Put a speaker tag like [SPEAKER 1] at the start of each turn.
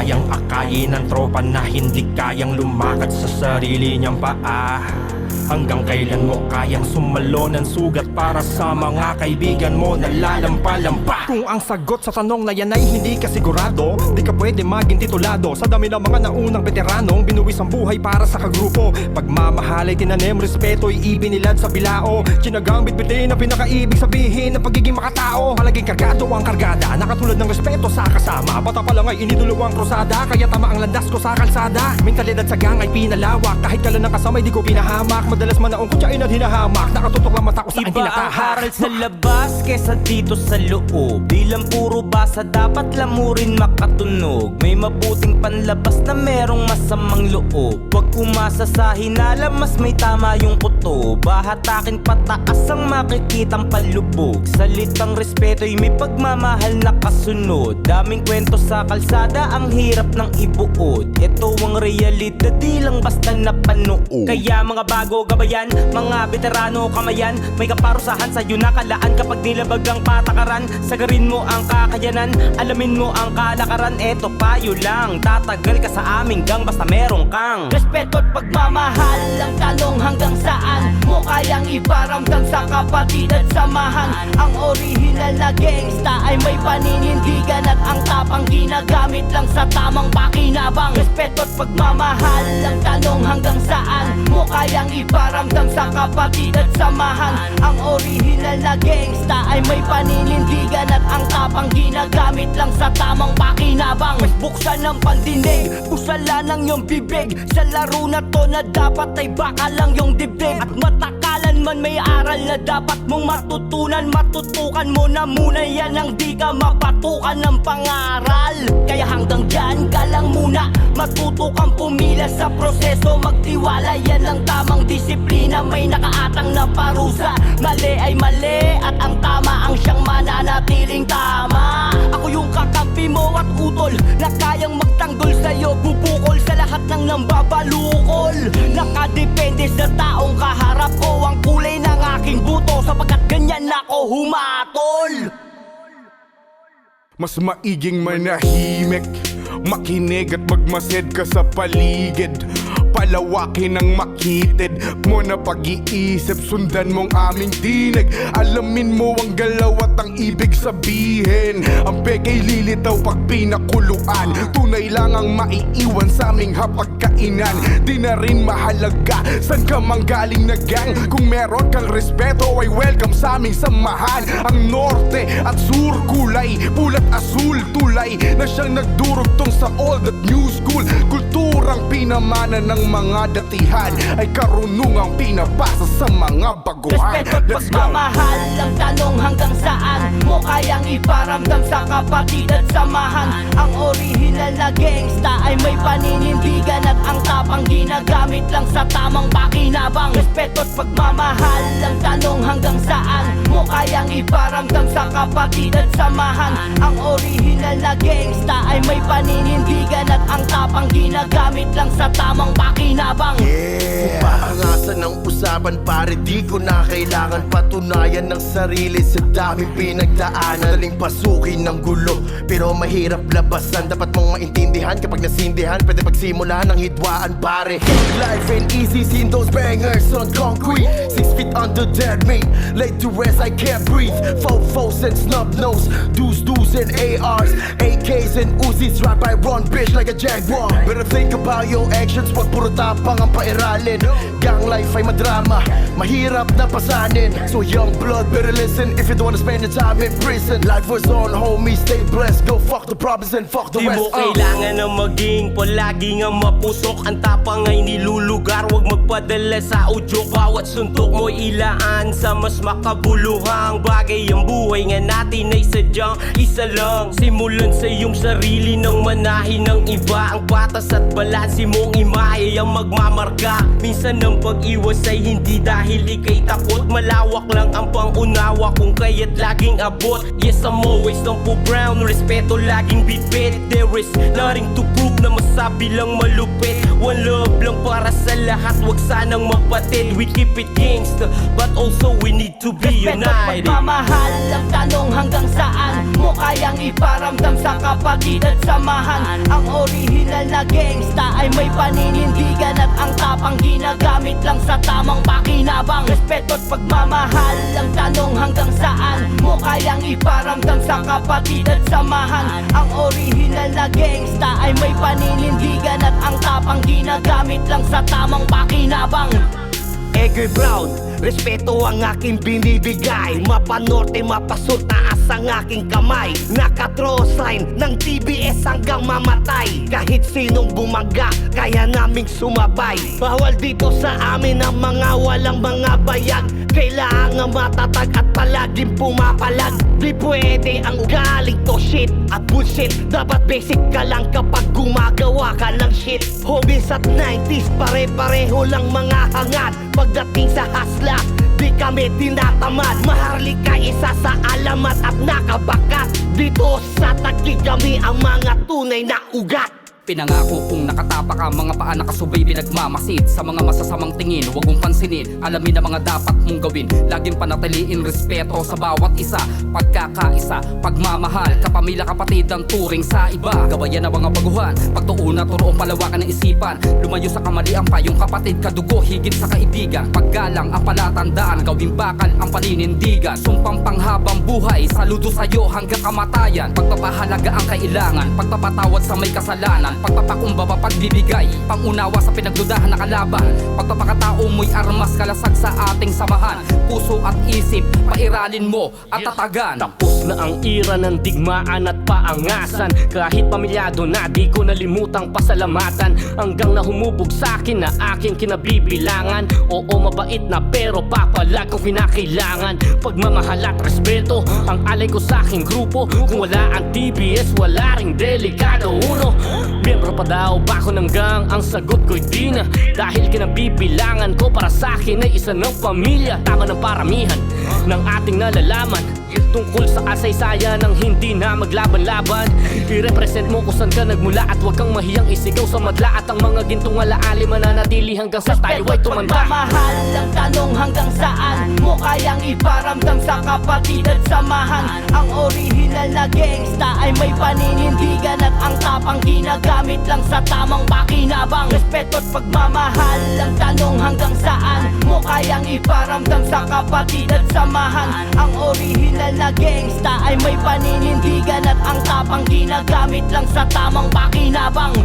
[SPEAKER 1] kayang akayin ng tropa na hindi kayang lumakad sa sarili niyang paa. Hanggang kailan mo kayang sumalo ng sugat para sa mga kaibigan mo na lalampa-lampa? Kung ang sagot sa tanong na yan ay hindi ka sigurado, di ka pwede maging titulado. Sa dami ng mga naunang veteranong binuwis ang buhay para sa kagrupo. Pagmamahal ay tinanim, respeto'y ibinilad sa bilao. Tinagang bitbitin ang pinakaibig sabihin ng pagiging makatao. Palaging kargado ang kargada, nakatulad ng respeto sa kasama. Bata pa lang ay inidulo ang krusada, kaya tama ang landas ko sa kalsada. Mentalidad sa gang ay pinalawak, kahit kailan ng kasama di ko pinahamak. Madalas manaong kutsain at hinahamak, nakatutok lang mata ko sa aking
[SPEAKER 2] Iba ang
[SPEAKER 1] tinatahak.
[SPEAKER 2] aral sa labas kesa dito sa loob. Di lang puro basa, dapat lang mo rin makatunog. May mabuting panlabas na merong masamang loob. Huwag umasa sa hinala, mas may tama yung kuto. Bahatakin pataas ang makikitang palubog. Salitang respeto'y may pagmamahal na kasunod. Daming kwento sa kalsada, ang hirap ng ibuod. Ito ang realidad, di lang basta napanood. Kaya mga bago gabayan, mga veterano kamayan, may kaparusahan sa'yo na kalaan kapag nilabag ang patakaran. Sagarin mo ang kakayanan, alamin mo ang kalakaran. Eto payo lang, tatagal ka sa aming gang basta meron kang
[SPEAKER 3] respeto at pagmamahal. Ang tanong hanggang saan mo kayang iparamdam sa kapatid at samahan. Ang original na gangsta ay may paninindigan at ang tapang ginagamit lang sa tamang pakinabang. Respeto at pagmamahal. Ang tanong hanggang saan mo kayang iparamdam sa kapatid at samahan. Ang original na gangsta ay may paninindigan at ang tapang ginagamit lang sa tamang pakinabang. Mas buksan ang pandinig, pusala ng iyong bibig sa laro na to na dapat ay baka lang yung dibdib. At matakalan man may aral na dapat mong matutunan. Matutukan mo na muna yan ang di ka mapatukan ng pangaral. Kaya hanggang dyan ka lang muna, matuto kang pumila sa proseso. Magtiwala yan ang tamang disiplina, may nakaatang na parusa. Mali ay mali at ang tama ang siyang mananatiling tama. Ako yung kakampi mo at utol na kayang magtanggol sa'yo, bubukol sa lahat ng nambabalukol. Nakadepende sa taong kaharap ko ang kulay ng aking buto, sapagkat ganyan ako humatol.
[SPEAKER 4] Mas maiging manahimik, makinig at magmasid ka sa paligid. Palawakin ang makitid mo na pag-iisip, sundan mong aming dinig. Alamin mo ang galaw at ang ibig sabihin. Ang pekay lilitaw pag pinakuluan, tunay lang ang maiiwan sa aming hapagkainan. Di na rin mahalaga san ka manggaling na gang, kung meron kang respeto ay welcome sa aming samahan. Ang norte at sur kulay, pulat asul, tulay na siyang nagdurugtong sa old at new school. Kulturang pinamana ng mga datihan ay karunungang pinapasa sa mga baguhan.
[SPEAKER 3] Respeto at pagmamahal. Ang tanong hanggang saan mo kayang iparamdam sa kapatid at samahan. Ang original na gangsta ay may paninindigan at ang tapang ginagamit lang sa tamang pakinabang. Respeto at pagmamahal. Ang tanong hanggang saan mo kayang iparamdam sa kapatid at samahan. Ang original na gangsta ay may paninindigan at ang tapang ginagamit lang sa tamang pakinabang.
[SPEAKER 5] Kung paangasan ng usapan pare, di ko na kailangan patunayan ng sarili sa daming pinagdaanan. Daling pasukin ng gulo pero mahirap labasan. Dapat mong maintindihan kapag nasindihan, pwede pagsimulan ng hidwaan pare. Life ain't easy, seen those bangers on concrete. 6 feet under dead meat, laid to rest I can't breathe. Fofos and snub nose, do's and ARs, AKs and Uzis, rap I run bitch like a jaguar. Better think about your actions, wag puro tapang ang pairalin. Gang life ay madrama, mahirap na pasanin. So young blood, better listen if you don't wanna spend your time in prison. Life was on homie, stay blessed, go fuck the problems and fuck the
[SPEAKER 2] Di
[SPEAKER 5] rest.
[SPEAKER 2] mo kailangan na maging palagi nga mapusok. Ang tapang ay nilulugar, wag magpadala sa audio. Bawat suntok mo ilaan sa mas makabuluhang bagay. Ang buhay nga natin ay sadyang isa lang. Simulan sa iyong sarili nang manahin ng iba. Ang patas at balansi mong imahe ang magmamarka. Minsan ang pag-iwas ay hindi dahil ikay takot. Malawak lang ang pangunawa kung kaya't laging abot. Yes, I'm always Tampo Brown, respeto laging bitbit. There is nothing to prove na masabi lang malupit. One love lang para sa lahat, wag sanang magpatid. We keep it gangsta, but also we need to be
[SPEAKER 3] Respeto at
[SPEAKER 2] united.
[SPEAKER 3] pagmamahal, ang tanong hanggang saan mo kayang iparamdam sa kapatid at samahan. Ang original na gangsta ay may paninindigan at ang tapang ginagamit lang sa tamang pakinabang. Respeto at pagmamahal, ang tanong hanggang saan mo kayang iparamdam sa kapatid at samahan. Ang original na gangsta ay may paninindigan at ang tapang ginagamit lang sa tamang pakinabang.
[SPEAKER 6] Egoy Brown, respeto ang aking binibigay. Mapanorte, mapasur, taas ang aking kamay. Naka-draw sign ng TBS hanggang mamatay. Kahit sinong bumaga, kaya naming sumabay. Bawal dito sa amin ang mga walang mga bayag. Kailangan matatag at palaging pumapalag. Di pwede ang galing to shit at bullshit. Dapat basic ka lang kapag gumagawa ka ng shit. Homies at 90s, pare-pareho lang mga hangat. Pagdating sa hasla, di kami tinatamad. Maharlika isa sa alamat at nakabakat. Dito sa Taguig kami ang mga tunay na ugat.
[SPEAKER 7] Pinangako kung nakatapak ka, mga paa nakasubay pinagmamasid. Sa mga masasamang tingin, huwag mong pansinin. Alamin ang mga dapat mong gawin. Laging panatiliin respeto sa bawat isa. Pagkakaisa, pagmamahal, kapamilya kapatid ang turing sa iba. Gabayan ang mga baguhan, pagtuuna turoong palawakan ng isipan. Lumayo sa kamalian pa yung kapatid, kadugo higit sa kaibigan. Paggalang ang palatandaan, gawing bakal ang paninindigan. Sumpang panghabang buhay, saludo sa'yo hanggang kamatayan. Pagpapahalaga ang kailangan, pagpapatawad sa may kasalanan. Pagpapakumbaba, pagbibigay, pangunawa sa pinagdudahan na kalaban. Pagpapakatao mo'y armas, kalasag sa ating samahan. Puso at isip, pairalin mo at tatagan.
[SPEAKER 8] Tapos na ang ira ng digmaan at paangasan. Kahit pamilyado na, di ko nalimutang pasalamatan. Hanggang na humubog sa akin na aking kinabibilangan. Oo, mabait na pero papalag kung kinakailangan. Pagmamahal at respeto, ang alay ko sa aking grupo. Kung wala ang TBS, wala ring delikado uno. Miyembro pa daw ba ako ng gang? Ang sagot ko'y di na. Dahil kinabibilangan ko para sa akin ay isa ng pamilya. Tama ng paramihan ng ating nalalaman tungkol sa kasaysayan ng hindi na maglaban-laban. I-represent mo kung saan ka nagmula at huwag kang mahiyang isigaw sa madla. At ang mga gintong alaali mananatili hanggang sa tayo ay tumanda.
[SPEAKER 3] Pagmamahal, ang tanong hanggang saan mo kayang iparamdam sa kapatid at samahan. Ang original na gangsta ay may paninindigan at ang tapang ginagamit lang sa tamang pakinabang. Respeto at pagmamahal, ang tanong hanggang saan mo kayang iparamdam sa kapatid at samahan. Ang original na gangsta ay may paninindigan at ang tapang ginagamit lang sa tamang pakinabang.